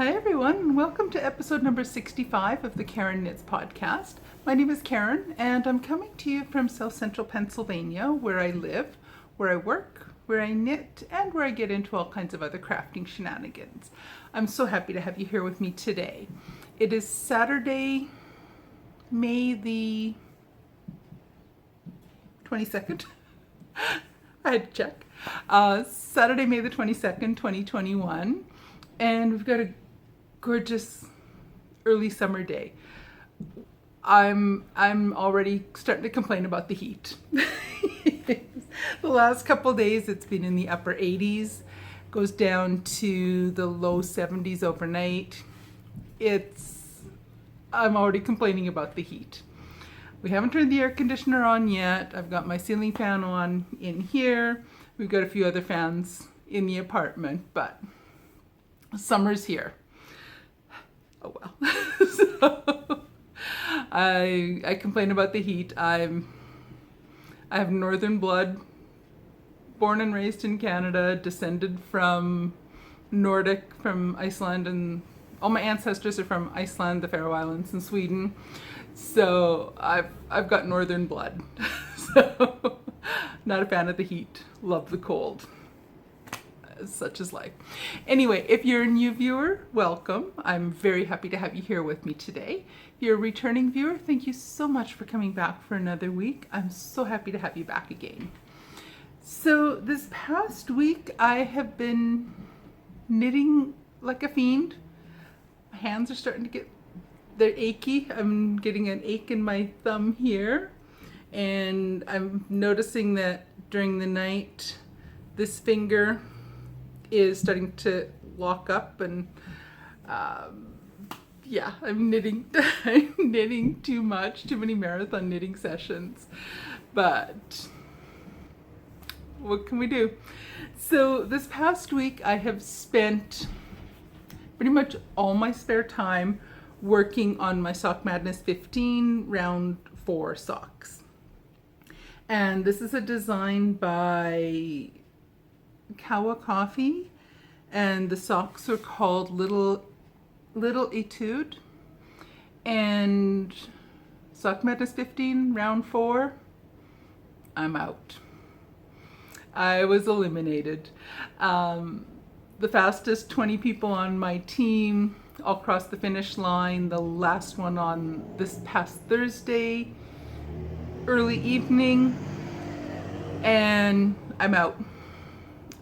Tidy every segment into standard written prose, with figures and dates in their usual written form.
Hi everyone, and welcome to episode number 65 of the Karen Knits podcast. My name is Karen, and I'm coming to you from South Central Pennsylvania, where I live, where I work, where I knit, and where I get into all kinds of other crafting shenanigans. I'm so happy to have you here with me today. It is Saturday, May the 22nd. I had to check. Saturday, May the 22nd, 2021. And we've got a gorgeous early summer day. I'm already starting to complain about the heat. The last couple days it's been in the upper 80s, goes down to the low 70s overnight. I'm already complaining about the heat. We haven't turned the air conditioner on yet. I've got my ceiling fan on in here. We've got a few other fans in the apartment, but summer's here. Oh well. So I complain about the heat. I have northern blood, born and raised in Canada, descended from Nordic, from Iceland, and all my ancestors are from Iceland, the Faroe Islands, and Sweden. So I've got northern blood. So not a fan of the heat. Love the cold. Such is life. Anyway, if you're a new viewer, welcome. I'm very happy to have you here with me today. If you're a returning viewer, thank you so much for coming back for another week. I'm so happy to have you back again. So this past week, I have been knitting like a fiend. My hands are starting to they're achy. I'm getting an ache in my thumb here. And I'm noticing that during the night, this finger is starting to lock up, and I'm knitting I'm knitting too many marathon knitting sessions, but what can we do? So this past week I have spent pretty much all my spare time working on my Sock Madness 15 round 4 socks, and this is a design by Kawa Coffee, and the socks are called Little Etude, and Sock Madness 15 round 4, I'm out. I was eliminated. The fastest 20 people on my team all crossed the finish line. The last one on this past Thursday early evening, and I'm out.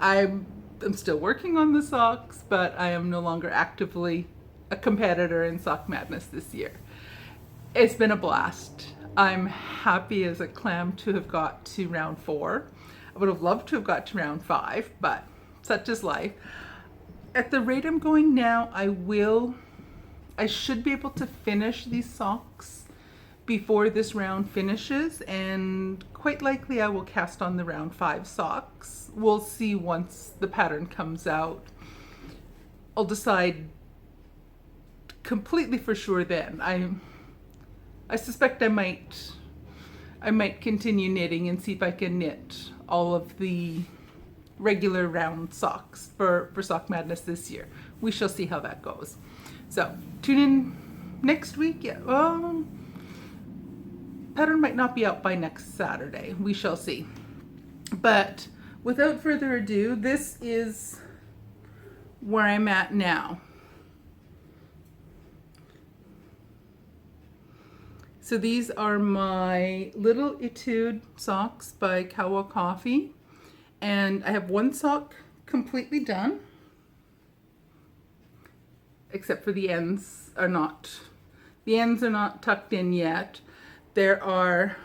I'm still working on the socks, but I am no longer actively a competitor in Sock Madness this year. It's been a blast. I'm happy as a clam to have got to round 4. I would have loved to have got to round 5, but such is life. At the rate I'm going now, I should be able to finish these socks before this round finishes, and quite likely I will cast on the round 5 socks. We'll see once the pattern comes out. I'll decide completely for sure then. I suspect I might continue knitting and see if I can knit all of the regular round socks for Sock Madness this year. We shall see how that goes. So tune in next week. Pattern might not be out by next Saturday. We shall see. But without further ado, this is where I'm at now. So these are my Little Etude socks by Kawa Coffee. And I have one sock completely done, except for the ends are not tucked in yet. There are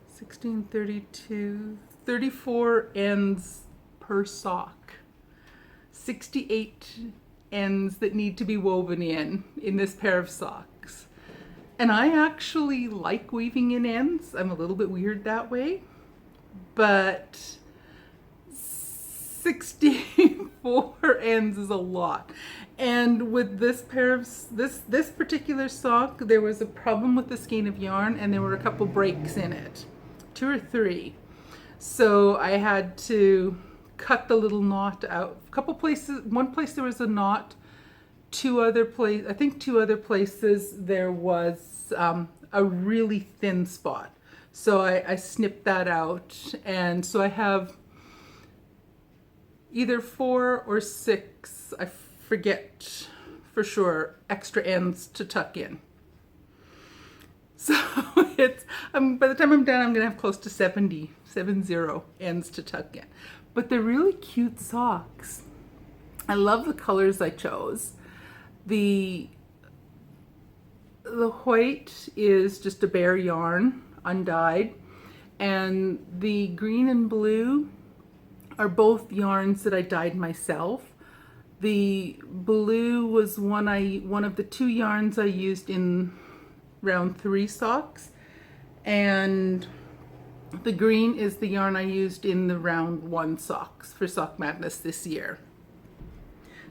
16, 32, 34 ends per sock. 68 ends that need to be woven in this pair of socks. And I actually like weaving in ends. I'm a little bit weird that way. But 64 ends is a lot. And with this pair of this particular sock, there was a problem with the skein of yarn, and there were a couple breaks in it, 2 or 3. So I had to cut the little knot out. A couple places, one place there was a knot, two other places there was a really thin spot. So I snipped that out, and so I have either 4 or 6, I forget for sure, extra ends to tuck in. So it's, by the time I'm done, I'm gonna have close to 70 ends to tuck in. But they're really cute socks. I love the colors I chose. The white is just a bare yarn, undyed, and the green and blue are both yarns that I dyed myself. The blue was one of the 2 yarns I used in round 3 socks, and the green is the yarn I used in the round 1 socks for Sock Madness this year.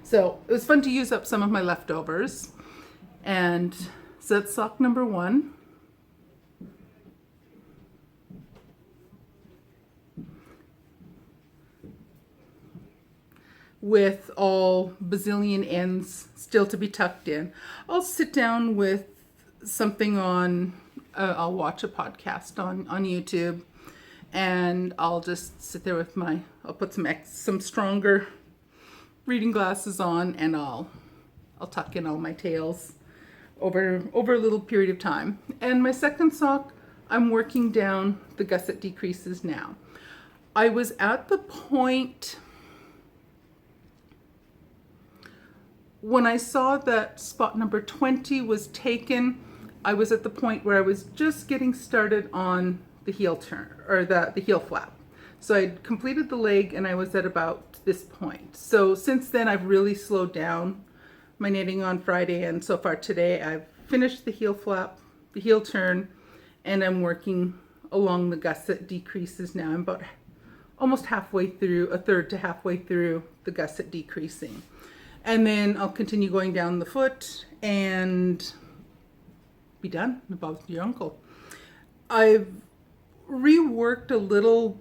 So it was fun to use up some of my leftovers. And so that's sock number 1. With all bazillion ends still to be tucked in. I'll sit down with something on, I'll watch a podcast on YouTube, and I'll just sit there with I'll put some stronger reading glasses on, and I'll tuck in all my tails over a little period of time. And my second sock, I'm working down the gusset decreases now. I was at the point when I saw that spot number 20 was taken. I was at the point where I was just getting started on the heel turn, or the heel flap. So I'd completed the leg and I was at about this point. So since then I've really slowed down my knitting on Friday, and so far today I've finished the heel flap, the heel turn, and I'm working along the gusset decreases now. I'm about almost halfway through, a third to halfway through the gusset decreasing. And then I'll continue going down the foot and be done about your uncle. I've reworked a little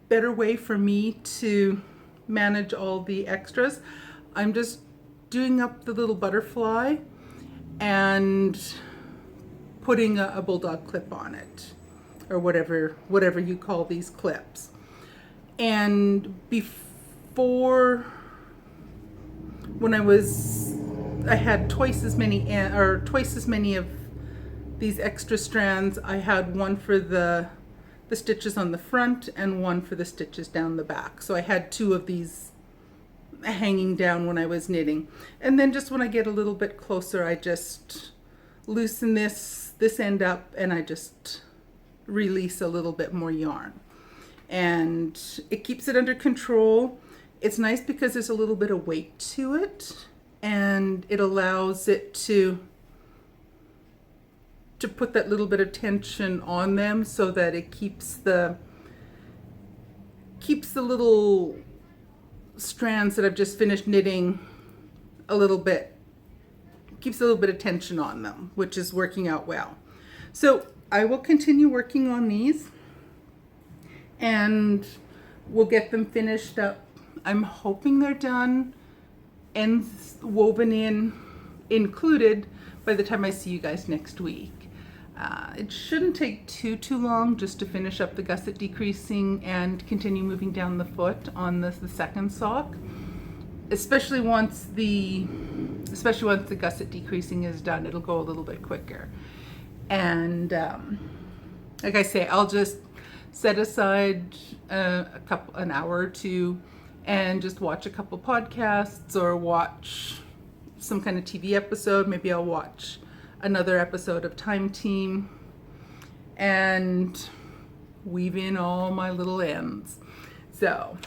better way for me to manage all the extras. I'm just doing up the little butterfly and putting a bulldog clip on it, or whatever you call these clips. And before, when I had twice as many of these extra strands, I had one for the stitches on the front and one for the stitches down the back. So I had 2 of these hanging down when I was knitting. And then just when I get a little bit closer, I just loosen this end up and I just release a little bit more yarn. And it keeps it under control. It's nice because there's a little bit of weight to it, and it allows it to put that little bit of tension on them, so that it keeps the little strands that I've just finished knitting keeps a little bit of tension on them, which is working out well. So I will continue working on these, and we'll get them finished up. I'm hoping they're done, ends woven in, included, by the time I see you guys next week. It shouldn't take too long just to finish up the gusset decreasing and continue moving down the foot on the second sock, especially once the gusset decreasing is done. It'll go a little bit quicker. And like I say, I'll just set aside an hour or 2 and just watch a couple podcasts or watch some kind of TV episode. Maybe I'll watch another episode of Time Team and weave in all my little ends. So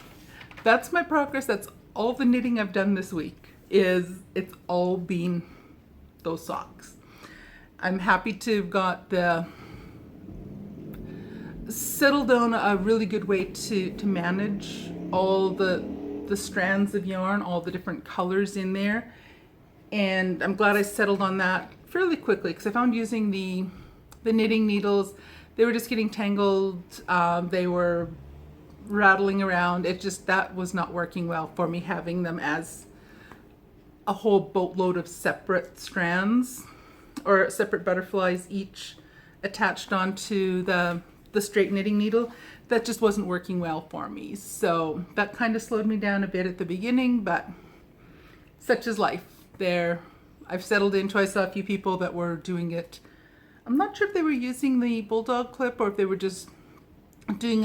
that's my progress. That's all the knitting I've done this week. It's all been those socks. I'm happy to have got settled on a really good way to manage all the strands of yarn, all the different colors in there. And I'm glad I settled on that fairly quickly, because I found using the knitting needles, they were just getting tangled. They were rattling around. It just, that was not working well for me, having them as a whole boatload of separate strands or separate butterflies, each attached onto the straight knitting needle. That just wasn't working well for me. So that kind of slowed me down a bit at the beginning, but such is life. I've settled into, I saw a few people that were doing it. I'm not sure if they were using the bulldog clip or if they were just doing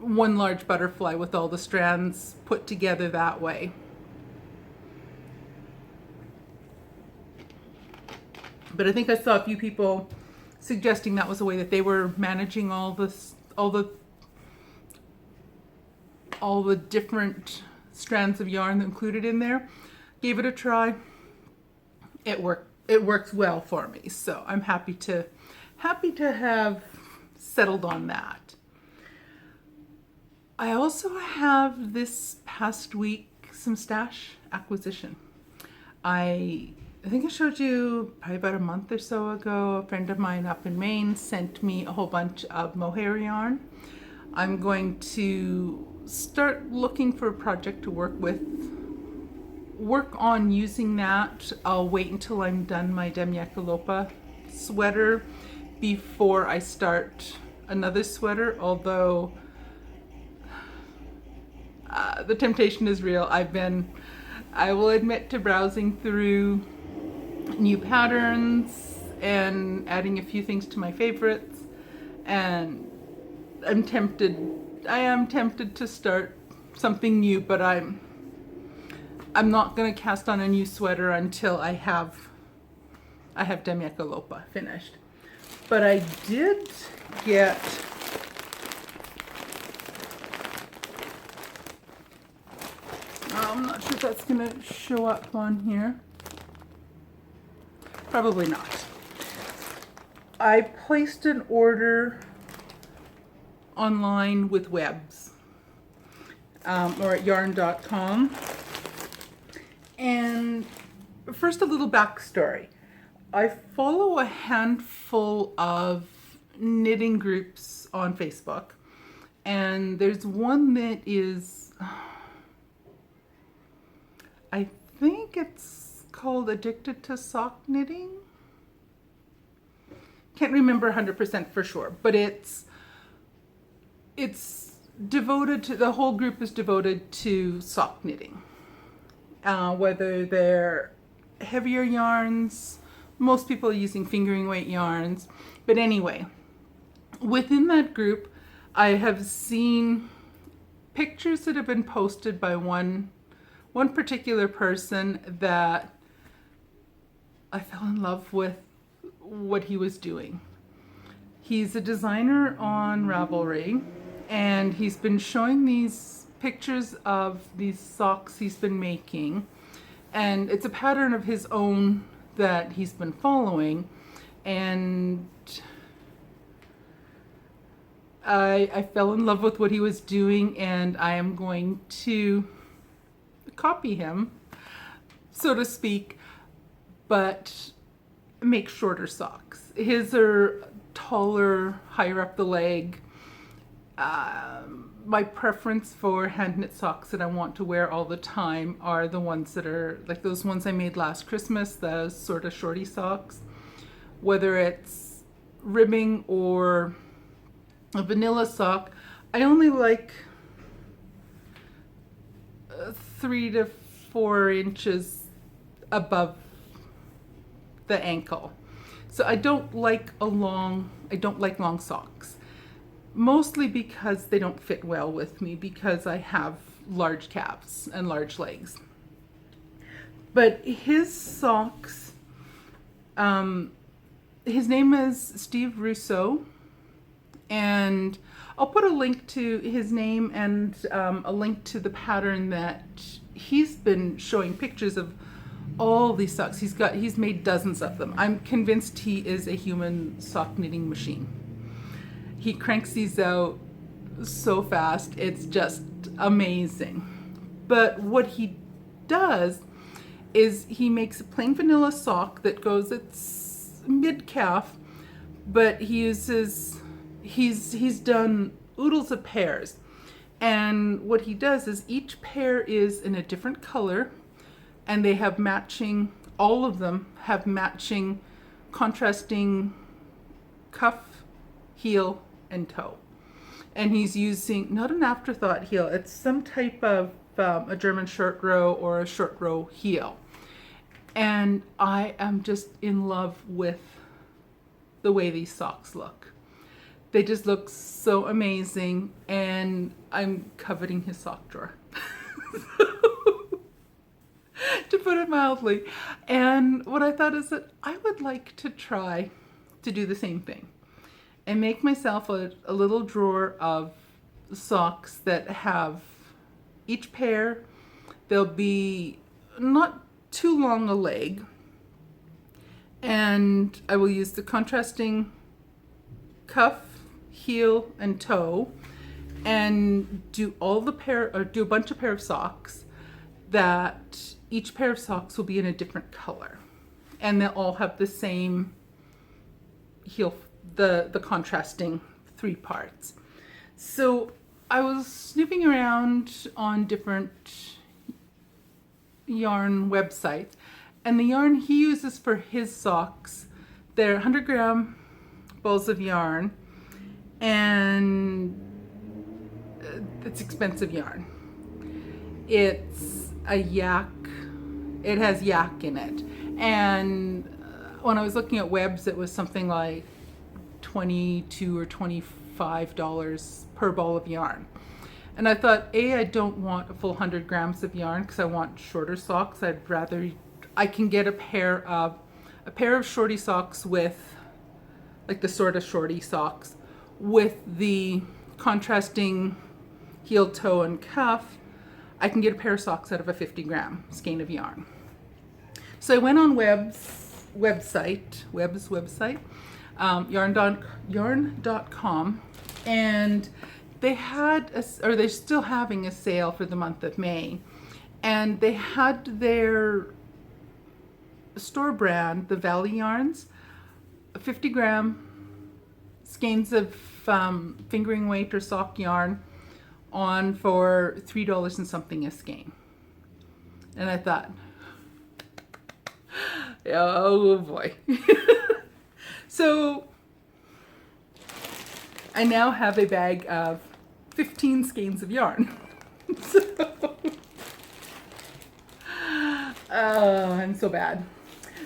one large butterfly with all the strands put together that way. But I think I saw a few people suggesting that was the way that they were managing all the different strands of yarn included in there. Gave it a try. It works well for me. So I'm happy to have settled on that. I also have this past week some stash acquisition. I think I showed you probably about a month or so ago, a friend of mine up in Maine sent me a whole bunch of mohair yarn. I'm going to start looking for a project to work on using that. I'll wait until I'm done my Damejakka Loppa sweater before I start another sweater, although the temptation is real. I will admit to browsing through new patterns and adding a few things to my favorites, and I am tempted to start something new, but I'm not going to cast on a new sweater until I have Damejakka Loppa finished. But I did get I'm not sure if that's going to show up on here. Probably not. I placed an order online with Webs or at yarn.com. And first, a little backstory. I follow a handful of knitting groups on Facebook, and there's one that is, I think it's called Addicted to Sock Knitting. Can't remember 100% for sure, but it's devoted to, the whole group is devoted to sock knitting. Whether they're heavier yarns, most people are using fingering weight yarns, but anyway, within that group, I have seen pictures that have been posted by one particular person that I fell in love with what he was doing. He's a designer on Ravelry, and he's been showing these pictures of these socks he's been making, and it's a pattern of his own that he's been following, and I fell in love with what he was doing, and I am going to copy him, so to speak, but make shorter socks. His are taller, higher up the leg. My preference for hand knit socks that I want to wear all the time are the ones that are like those ones I made last Christmas, the sort of shorty socks. Whether it's ribbing or a vanilla sock, I only like 3 to 4 inches above the ankle. So I don't like long socks. Mostly because they don't fit well with me, because I have large calves and large legs. But his socks, his name is Steve Rousseau, and I'll put a link to his name and a link to the pattern that he's been showing pictures of. All these socks he's made dozens of them. I'm convinced he is a human sock knitting machine. He cranks these out so fast, it's just amazing. But what he does is he makes a plain vanilla sock that goes, it's mid-calf, but he uses he's done oodles of pairs. And what he does is each pair is in a different color, and they have matching, all of them have matching contrasting cuff, heel, and toe. And he's using not an afterthought heel, it's some type of a German short row or a short row heel. And I am just in love with the way these socks look. They just look so amazing, and I'm coveting his sock drawer, to put it mildly. And what I thought is that I would like to try to do the same thing and make myself a little drawer of socks that have each pair, they'll be not too long a leg, and I will use the contrasting cuff, heel, and toe, and do all the pair, or do a bunch of pair of socks that each pair of socks will be in a different color, and they'll all have the same heel, the contrasting 3 parts. So I was snooping around on different yarn websites, and the yarn he uses for his socks, they're 100-gram balls of yarn, and it's expensive yarn. It's a yak, it has yak in it, and when I was looking at webs, it was something like $22 or $25 per ball of yarn. And I thought, I don't want a full 100 grams of yarn because I want shorter socks. I'd rather, I can get a pair of shorty socks with, like the sort of shorty socks, with the contrasting heel, toe, and cuff. I can get a pair of socks out of a 50-gram skein of yarn. So I went on Webb's website, yarn.com, and they had, or they're still having a sale for the month of May, and they had their store brand, the Valley Yarns, 50-gram skeins of fingering weight or sock yarn on for $3 and something a skein. And I thought, oh boy. So I now have a bag of 15 skeins of yarn. Oh, I'm so bad.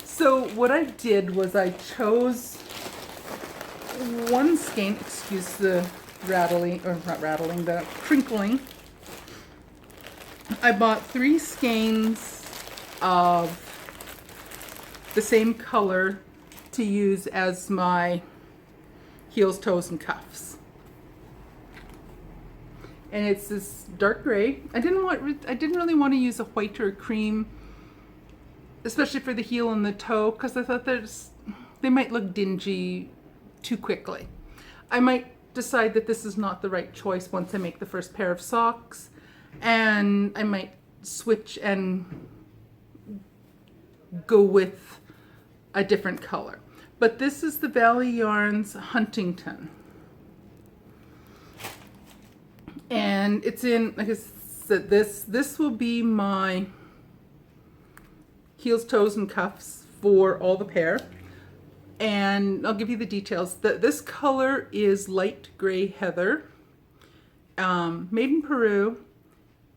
So what I did was I chose one skein, excuse the rattling, or not rattling, the crinkling. I bought 3 skeins of the same color to use as my heels, toes, and cuffs. And it's this dark gray. I didn't really want to use a white or a cream, especially for the heel and the toe, because I thought they might look dingy too quickly. I might decide that this is not the right choice once I make the first pair of socks, and I might switch and go with a different color. But this is the Valley Yarns Huntington. And it's in, like I said, this will be my heels, toes, and cuffs for all the pair. And I'll give you the details. This color is light gray heather, made in Peru.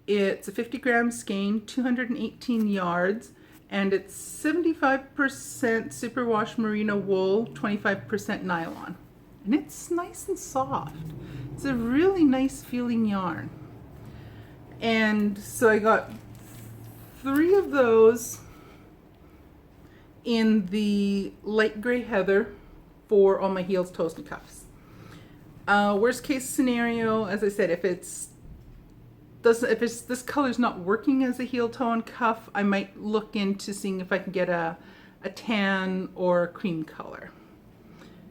It's a 50-gram skein, 218 yards, and it's 75% superwash merino wool, 25% nylon. And it's nice and soft. It's a really nice feeling yarn. And so I got 3 of those in the light gray heather for all my heels, toes, and cuffs. Worst case scenario, as I said, if this color's not working as a heel, toe, and cuff, I might look into seeing if I can get a tan or a cream color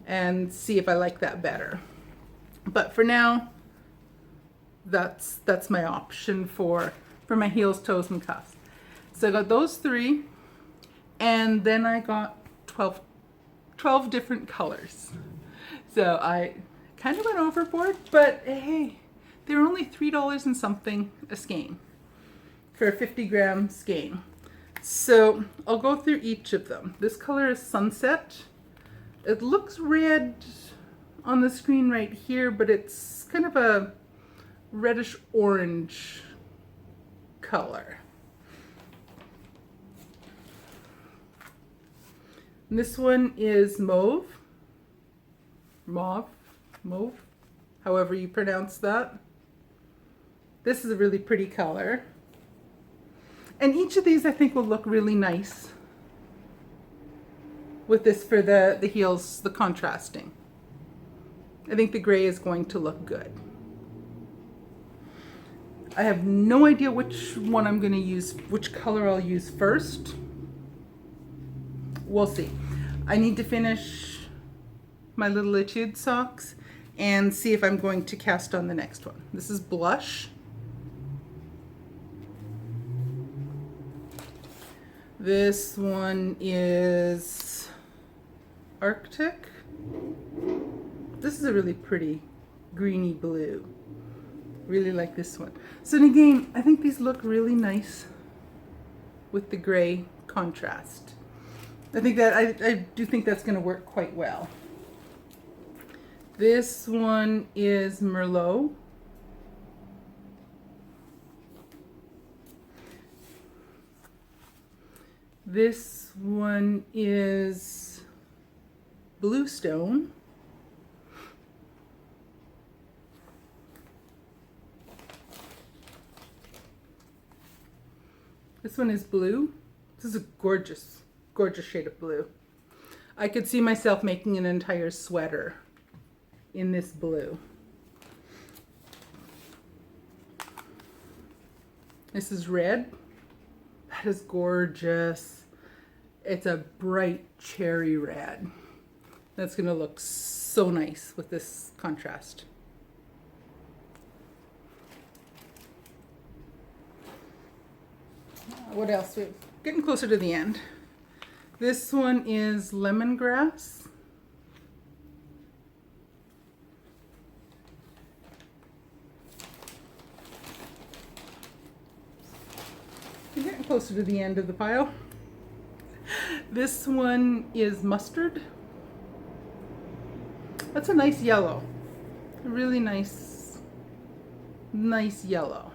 and see if I like that better. But for now, that's my option for my heels, toes, and cuffs. So I got those 3, and then I got 12 different colors. So I kind of went overboard, but hey, they were only $3 and something a skein for a 50-gram skein. So I'll go through each of them. This color is Sunset. It looks red on the screen right here, but it's kind of a reddish orange color. And this one is Mauve, however you pronounce that. This is a really pretty color. And each of these I think will look really nice with this for the heels, the contrasting. I think the gray is going to look good. I have no idea which one I'm going to use, which color I'll use first. We'll see. I need to finish my little etude socks and see if I'm going to cast on the next one. This is Blush. This one is Arctic. This is a really pretty greeny blue. Really like this one. So and again, I think these look really nice with the gray contrast. I think that I do think that's going to work quite well. This one is Merlot. This one is Bluestone. This one is blue. This is a gorgeous, gorgeous shade of blue. I could see myself making an entire sweater in this blue. This is red. That is gorgeous. It's a bright cherry red. That's gonna look so nice with this contrast. What else? We're getting closer to the end. This one is Lemongrass. We're getting closer to the end of the pile. This one is Mustard. That's a nice yellow. A really nice yellow.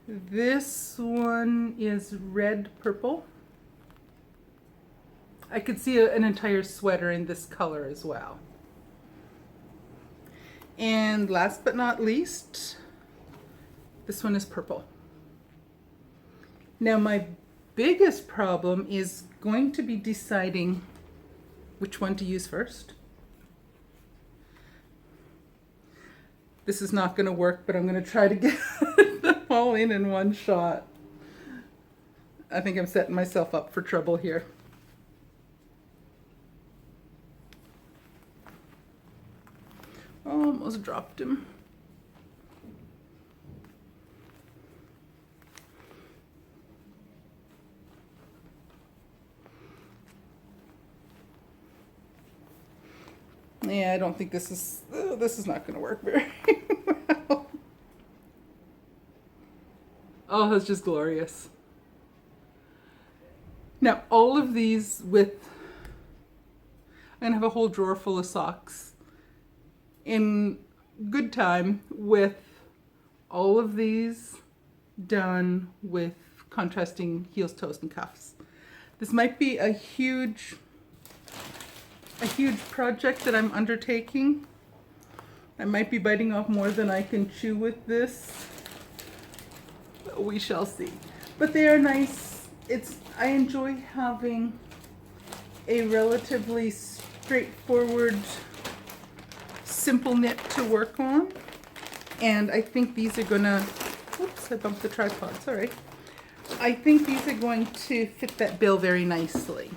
This one is Red Purple. I could see an entire sweater in this color as well. And last but not least, this one is Purple. Now my biggest problem is going to be deciding which one to use first. This is not going to work, but I'm going to try to get them all in one shot. I think I'm setting myself up for trouble here. Almost dropped him. Yeah, I don't think this is not going to work very well. Oh, that's just glorious. Now, all of these with, I'm going to have a whole drawer full of socks in good time with all of these done with contrasting heels, toes, and cuffs. This might be a huge project that I'm undertaking. I might be biting off more than I can chew with this. We shall see. But they are nice. I enjoy having a relatively straightforward, simple knit to work on. And I think these are gonna, oops, I bumped the tripod, sorry. I think these are going to fit that bill very nicely.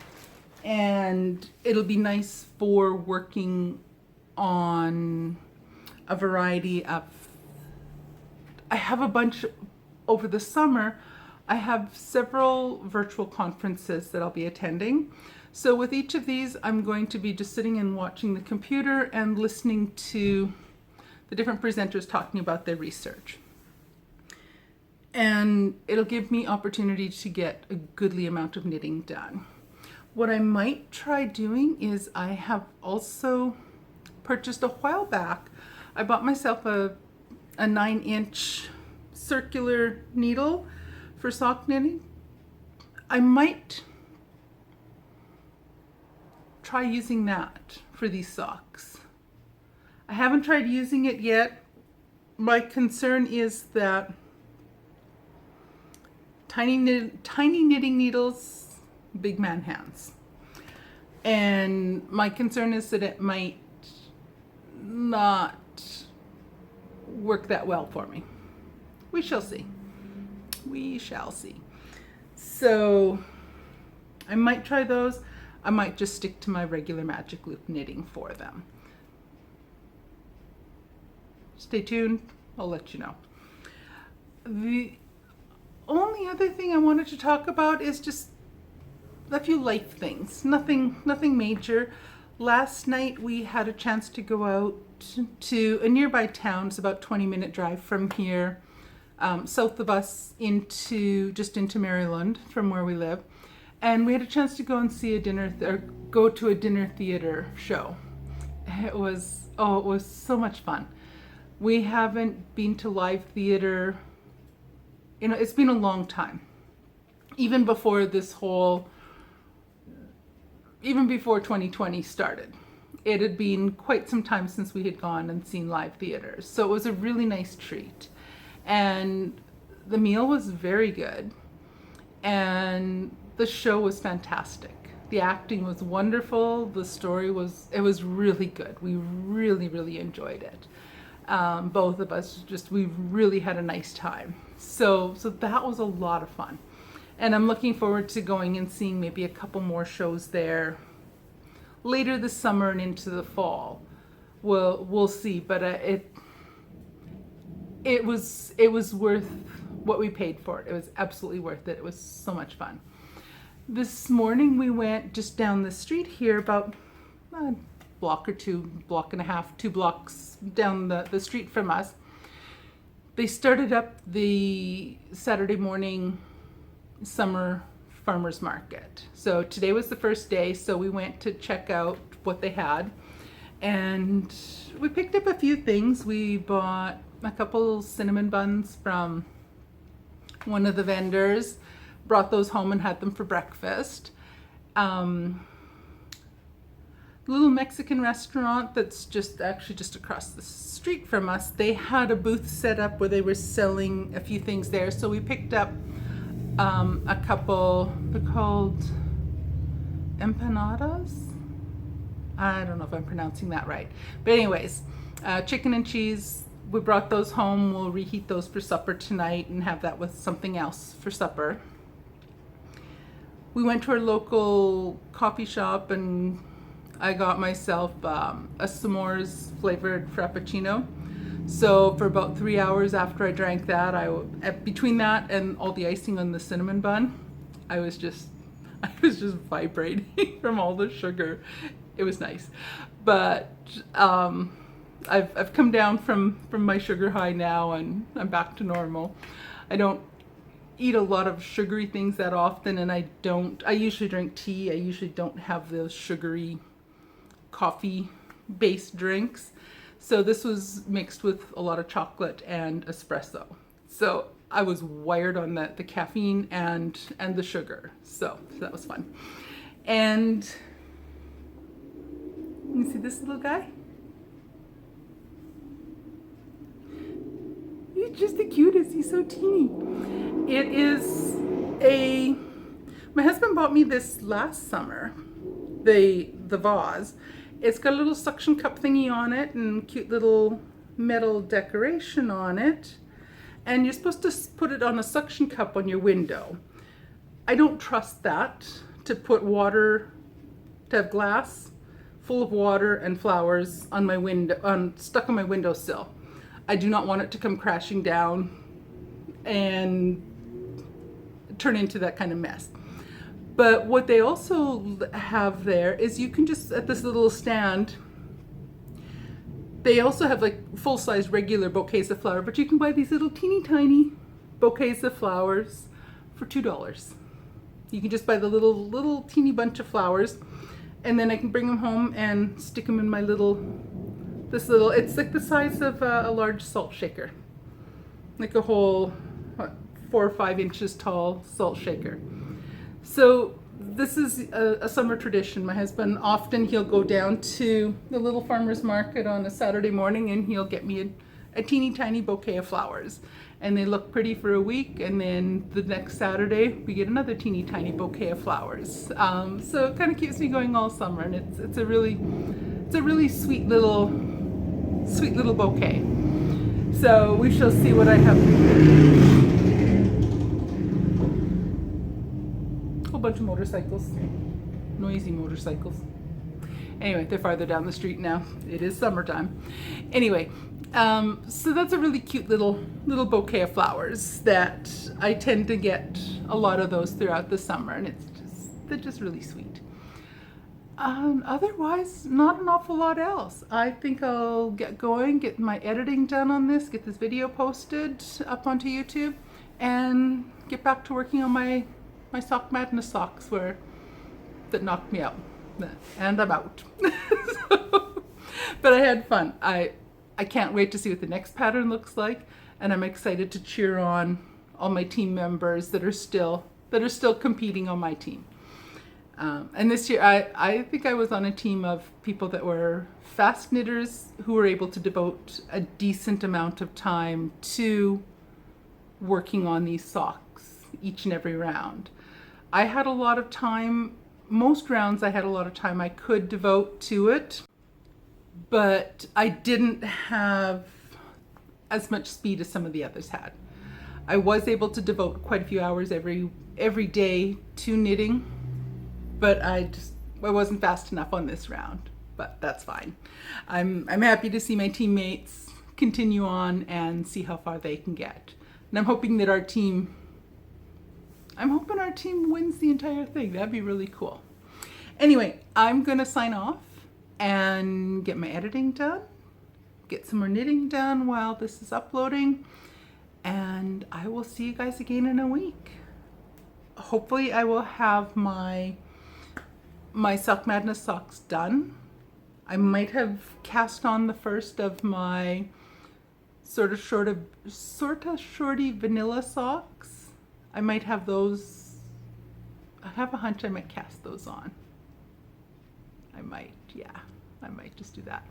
And it'll be nice for working on a variety of, I have a bunch over the summer I have several virtual conferences that I'll be attending. So with each of these, I'm going to be just sitting and watching the computer and listening to the different presenters talking about their research. And it'll give me opportunity to get a goodly amount of knitting done. What I might try doing is I have also purchased a while back, I bought myself a 9-inch circular needle for sock knitting. I might try using that for these socks. I haven't tried using it yet. My concern is that tiny knitting needles, big man hands. And my concern is that it might not work that well for me. We shall see. We shall see. So I might try those. I might just stick to my regular magic loop knitting for them. Stay tuned. I'll let you know. The only other thing I wanted to talk about is just a few life things. Nothing major. Last night we had a chance to go out to a nearby town. It's about 20-minute drive from here, south of us into Maryland from where we live. And we had a chance to go and see go to a dinner theater show. It was so much fun. We haven't been to live theater, it's been a long time. Even before 2020 started. It had been quite some time since we had gone and seen live theaters. So it was a really nice treat. And the meal was very good. And the show was fantastic. The acting was wonderful. The story was really good. We really, really enjoyed it. Both of us we really had a nice time. So that was a lot of fun. And I'm looking forward to going and seeing maybe a couple more shows there later this summer and into the fall. We'll see, but it was worth what we paid for it. It was absolutely worth it. It was so much fun. This morning we went just down the street here, about a block or block and a half, 2 blocks down the street from us. They started up the Saturday morning summer farmers market. So today was the first day, so we went to check out what they had, and we picked up a few things. We bought a couple cinnamon buns from one of the vendors, brought those home and had them for breakfast. Little Mexican restaurant that's just across the street from us, they had a booth set up where they were selling a few things there, so we picked up a couple. They're called empanadas. I don't know if I'm pronouncing that right, but anyways, chicken and cheese. We brought those home. We'll reheat those for supper tonight and have that with something else for supper. We went to our local coffee shop and I got myself a s'mores flavored frappuccino. So for about 3 hours after I drank that, between that and all the icing on the cinnamon bun, I was just vibrating from all the sugar. It was nice, but I've come down from my sugar high now, and I'm back to normal. I don't eat a lot of sugary things that often, and I usually drink tea. I usually don't have those sugary coffee-based drinks. So this was mixed with a lot of chocolate and espresso. So I was wired on the caffeine and the sugar. So that was fun. And you see this little guy? He's just the cutest. He's so teeny. It is my husband bought me this last summer, the vase. It's got a little suction cup thingy on it and cute little metal decoration on it. And you're supposed to put it on a suction cup on your window. I don't trust that, to have glass full of water and flowers on my window, stuck on my windowsill. I do not want it to come crashing down and turn into that kind of mess. But what they also have there is you can just, at this little stand, they also have like full-size regular bouquets of flower, but you can buy these little teeny tiny bouquets of flowers for $2. You can just buy the little teeny bunch of flowers, and then I can bring them home and stick them in my it's like the size of a large salt shaker. Like a whole, 4 or 5 inches tall salt shaker. So this is a summer tradition. My husband, often he'll go down to the little farmer's market on a Saturday morning and he'll get me a teeny tiny bouquet of flowers. And they look pretty for a week, and then the next Saturday we get another teeny tiny bouquet of flowers. So it kind of keeps me going all summer, and it's a really sweet little bouquet. So we shall see what I have. Whole bunch of motorcycles, noisy motorcycles. Anyway, they're farther down the street now. It is summertime. Anyway, so that's a really cute little bouquet of flowers that I tend to get a lot of those throughout the summer, and they're just really sweet. Otherwise, not an awful lot else. I think I'll get going, get my editing done on this, get this video posted up onto YouTube, and get back to working on my Sock Madness socks that knocked me out. And I'm out. But I had fun. I can't wait to see what the next pattern looks like, and I'm excited to cheer on all my team members that are still competing on my team. And this year, I think I was on a team of people that were fast knitters who were able to devote a decent amount of time to working on these socks each and every round. I had a lot of time. Most rounds I had a lot of time I could devote to it, but I didn't have as much speed as some of the others had. I was able to devote quite a few hours every day to knitting, but I wasn't fast enough on this round, but that's fine. I'm happy to see my teammates continue on and see how far they can get. And I'm hoping our team wins the entire thing. That'd be really cool. Anyway, I'm gonna sign off and get my editing done, get some more knitting done while this is uploading, and I will see you guys again in a week. Hopefully I will have my Sock Madness socks done. I might have cast on the first of my sort of shorty vanilla socks. I might have those. I have a hunch I might cast those on. I might just do that.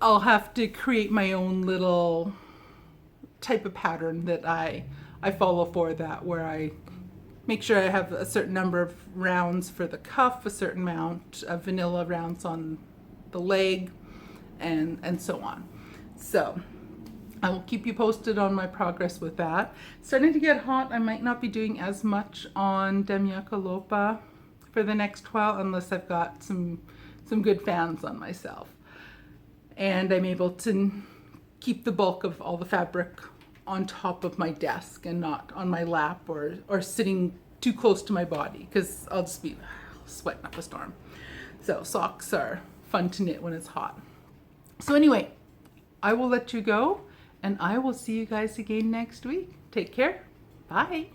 I'll have to create my own little type of pattern that I follow for that, where I make sure I have a certain number of rounds for the cuff, a certain amount of vanilla rounds on the leg, and so on. So I will keep you posted on my progress with that. It's starting to get hot. I might not be doing as much on Damejakka Loppa for the next while, unless I've got some good fans on myself. And I'm able to keep the bulk of all the fabric on top of my desk and not on my lap or sitting too close to my body, because I'll just be sweating up a storm. So socks are fun to knit when it's hot. So anyway, I will let you go, and I will see you guys again next week. Take care. Bye.